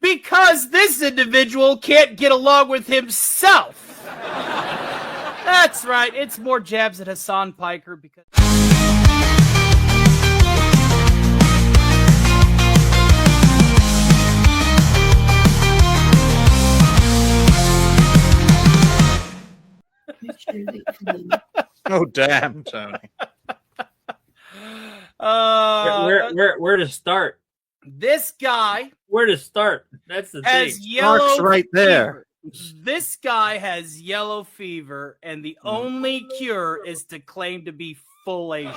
Because this individual can't get along with himself. That's right. It's more jabs at Hasan Piker because... Oh, damn, Tony. Where to start? This guy... Where to start? That's the thing. Yellow right there. This guy has yellow fever, and the only cure is to claim to be full Asian.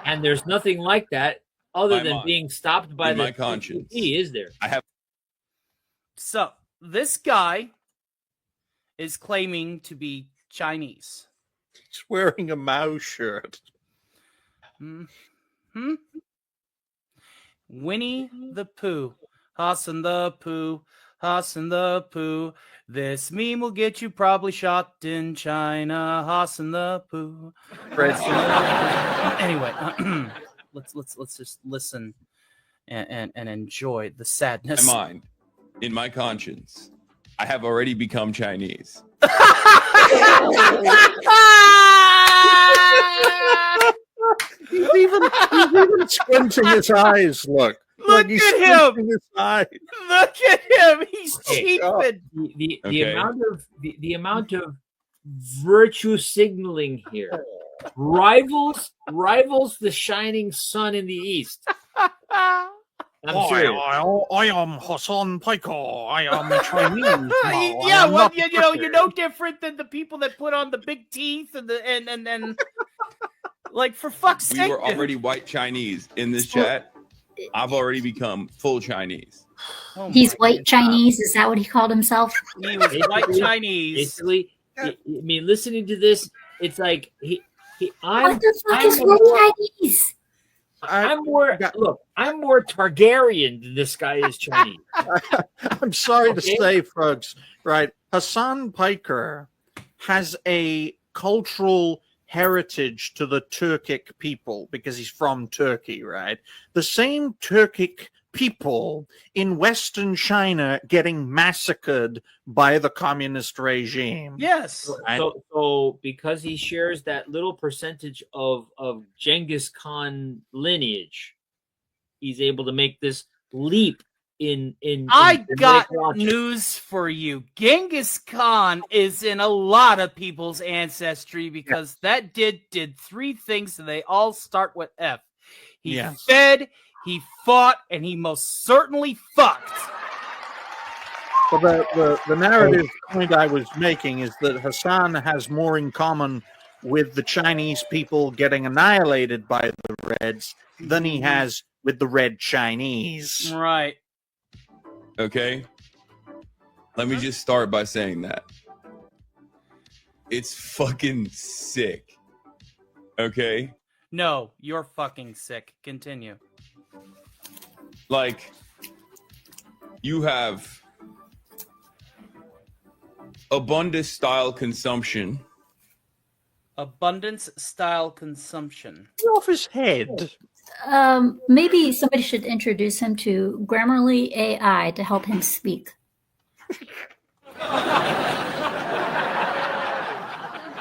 And there's nothing like that other than being stopped by my conscience. He is there. So this guy is claiming to be Chinese. He's wearing a Mao shirt. Winnie the Pooh, Hasan the Pooh, Hasan the Pooh. This meme will get you probably shot in China. Hasan the Pooh. Anyway, let's just listen and enjoy the sadness. In my mind, in my conscience, I have already become Chinese. He's even squinting his eyes. Look at him. His eyes. Look at him. He's cheapened. The amount of virtue signaling here rivals the shining sun in the east. I'm serious. I am Hasan Piker. I am Chinese. You're no different than the people that put on the big teeth and like, for fuck's sake. We were already white Chinese in this chat. I've already become full Chinese. He's white Chinese. Is that what he called himself? He was white Chinese. Basically, I mean, listening to this, it's like What the fuck is white Chinese? I'm more Targaryen than this guy is Chinese. I'm sorry to say, folks, right? Hasan Piker has a cultural heritage to the Turkic people because he's from Turkey, right? The same Turkic people in Western China getting massacred by the communist regime. Yes. Right? So because he shares that little percentage of Genghis Khan lineage, he's able to make this leap in I got news for you. Genghis Khan is in a lot of people's ancestry because that did three things and they all start with F. He fed, he fought, and he most certainly fucked. Well, the narrative point I was making is that Hasan has more in common with the Chinese people getting annihilated by the Reds than he has with the Red Chinese. Right. Okay? Let me just start by saying that. It's fucking sick. Okay? No, you're fucking sick. Continue. Like, you have abundance style consumption. Abundance style consumption. Get off his head. Maybe somebody should introduce him to Grammarly AI to help him speak.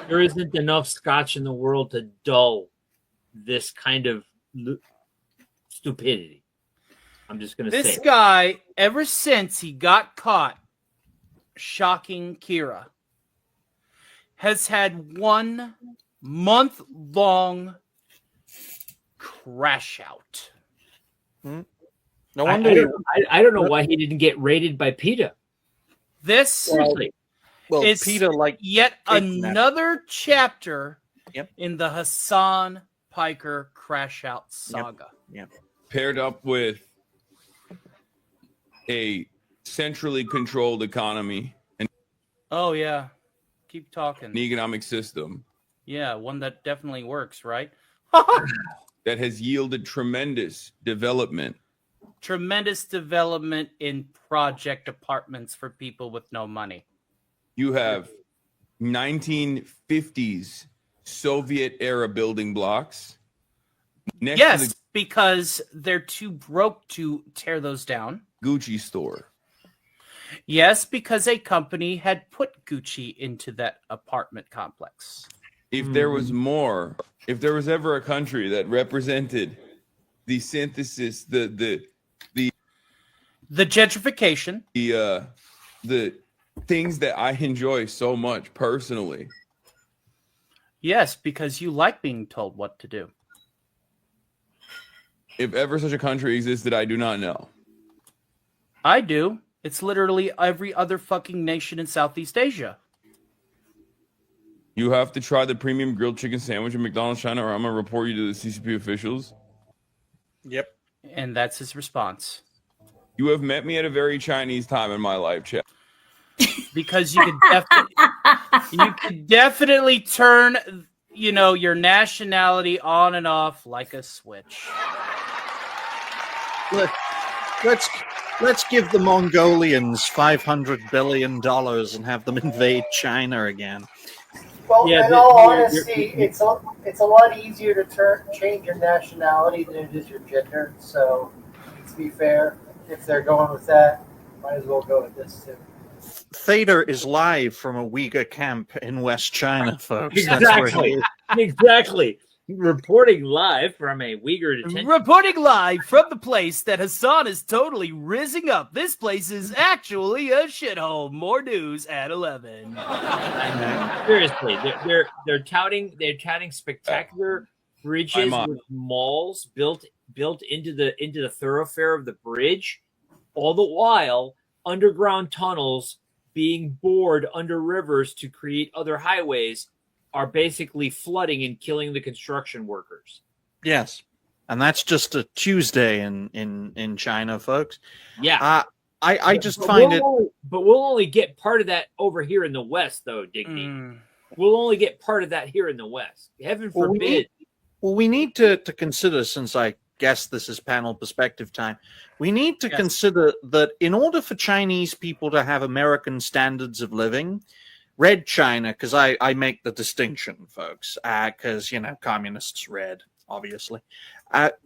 There isn't enough scotch in the world to dull this kind of stupidity. I'm just going to say this guy, ever since he got caught shocking Kira, has had 1 month-long crash out. No wonder. I don't know why he didn't get raided by PETA. This is PETA, like, yet another chapter in the Hasan Piker crash out saga. Yep. Paired up with a centrally controlled economy and keep talking. an economic system one that definitely works, right? that has yielded tremendous development in project apartments for people with no money. You have 1950s Soviet era building blocks next to the because they're too broke to tear those down. Gucci store. Yes, because a company had put Gucci into that apartment complex. If there was more, if there was ever a country that represented the synthesis, the gentrification, the things that I enjoy so much personally. Yes, because you like being told what to do. If ever such a country existed, I do not know. I do. It's literally every other fucking nation in Southeast Asia. You have to try the premium grilled chicken sandwich at McDonald's China, or I'm gonna report you to the CCP officials. Yep. And that's his response. You have met me at a very Chinese time in my life, Chad. Because you could definitely turn, your nationality on and off like a switch. Let's give the Mongolians $500 billion and have them invade China again. Well, Yeah, in all honesty, it's a lot easier to change your nationality than it is your gender. So, to be fair, if they're going with that, might as well go with this too. Theta is live from a Uyghur camp in West China, folks. Exactly. Exactly. Reporting live from a Uyghur detention. Reporting live from the place that Hasan is totally rizzing up. This place is actually a shithole. More news at 11. Seriously, they're touting spectacular bridges with malls built into the thoroughfare of the bridge, all the while underground tunnels being bored under rivers to create other highways are basically flooding and killing the construction workers. Yes. And that's just a Tuesday in China, folks. Yeah. I just find it... But we'll only get part of that over here in the West, though, Digny. We'll only get part of that here in the West. Heaven forbid. We need to consider, since I guess this is panel perspective time, we need to consider that in order for Chinese people to have American standards of living... Red China, because I make the distinction, folks, because, communists red, obviously.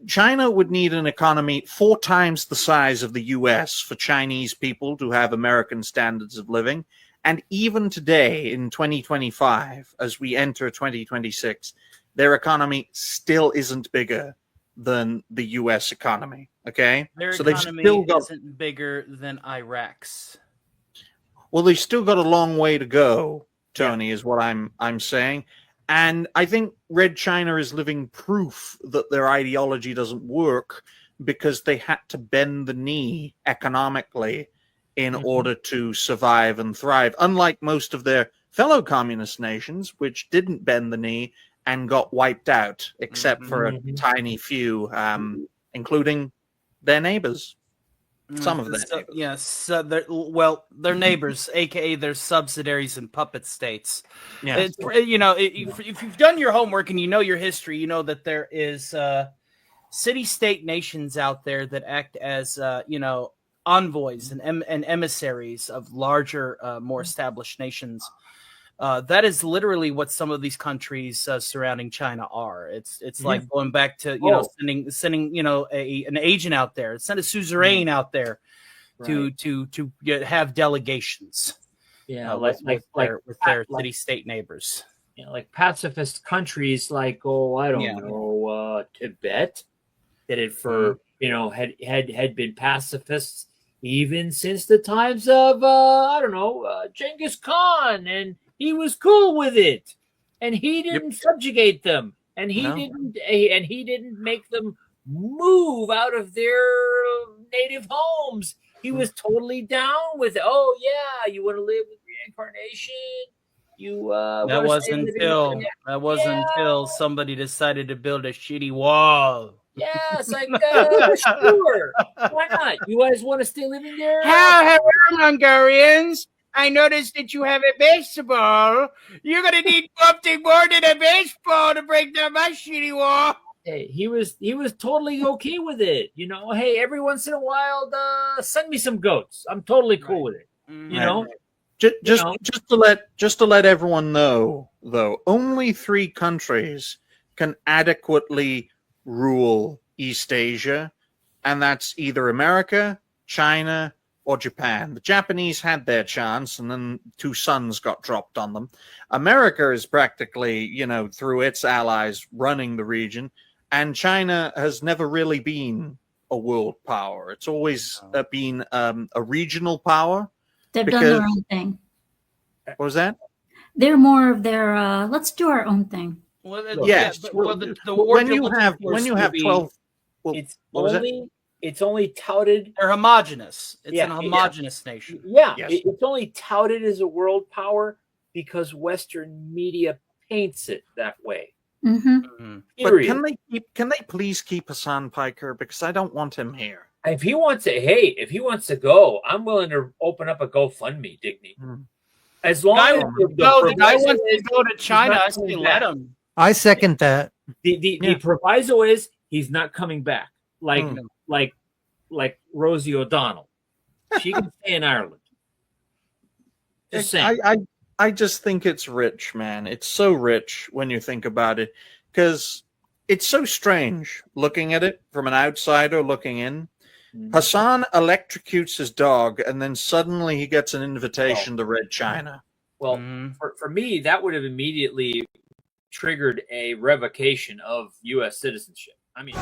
China would need an economy 4 times the size of the U.S. for Chinese people to have American standards of living. And even today, in 2025, as we enter 2026, their economy still isn't bigger than the U.S. economy, okay? Their so economy isn't bigger than Iraq's. Well, they've still got a long way to go, Tony, is what I'm saying. And I think Red China is living proof that their ideology doesn't work because they had to bend the knee economically in order to survive and thrive, unlike most of their fellow communist nations, which didn't bend the knee and got wiped out, except for a tiny few, including their neighbors. Some of their neighbors. Yes, their neighbors, aka their subsidiaries and puppet states. Yeah, if you've done your homework and you know your history, you know that there is city-state nations out there that act as envoys and emissaries of larger, more established nations. That is literally what some of these countries surrounding China are. It's like going back to sending an agent out there, send a suzerain out there to have delegations. Yeah, with their city-state neighbors. Like pacifist countries, like Tibet, that had been pacifists even since the times of Genghis Khan, and he was cool with it, and he didn't subjugate them, and he didn't make them move out of their native homes. He was totally down with it. Oh yeah, you want to live with reincarnation? That wasn't until somebody decided to build a shitty wall. Yes, sure. Why not? You guys want to stay living there? Hello, Hungarians. I noticed that you have a baseball. You're going to need something more than a baseball to break down my shitty wall. Hey, he was totally okay with it. Hey, every once in a while, send me some goats. I'm totally cool with it. Just to let everyone know, though, only 3 countries can adequately rule East Asia, and that's either America, China, or Japan. The Japanese had their chance, and then 2 suns got dropped on them. America is practically, through its allies, running the region, and China has never really been a world power. It's always been a regional power. They've done their own thing. What was that? They're more of their let's do our own thing. Well, Yes. but When you have 12, it's only touted. they're homogenous. It's Yeah, an homogenous nation. Yeah, Yes. it's only touted as a world power because Western media paints it that way. Mm-hmm. But can they please keep Hasan Piker, because I don't want him here. If he wants to go, I'm willing to open up a GoFundMe, Digny. As long as the guy wants to go to China, I say let him. I second that. The proviso is he's not coming back. Like Rosie O'Donnell. She can stay in Ireland. Just saying. I just think it's rich, man. It's so rich when you think about it, because it's so strange looking at it from an outsider looking in. Hasan electrocutes his dog, and then suddenly he gets an invitation to Red China. Well, for me, that would have immediately triggered a revocation of U.S. citizenship. I mean...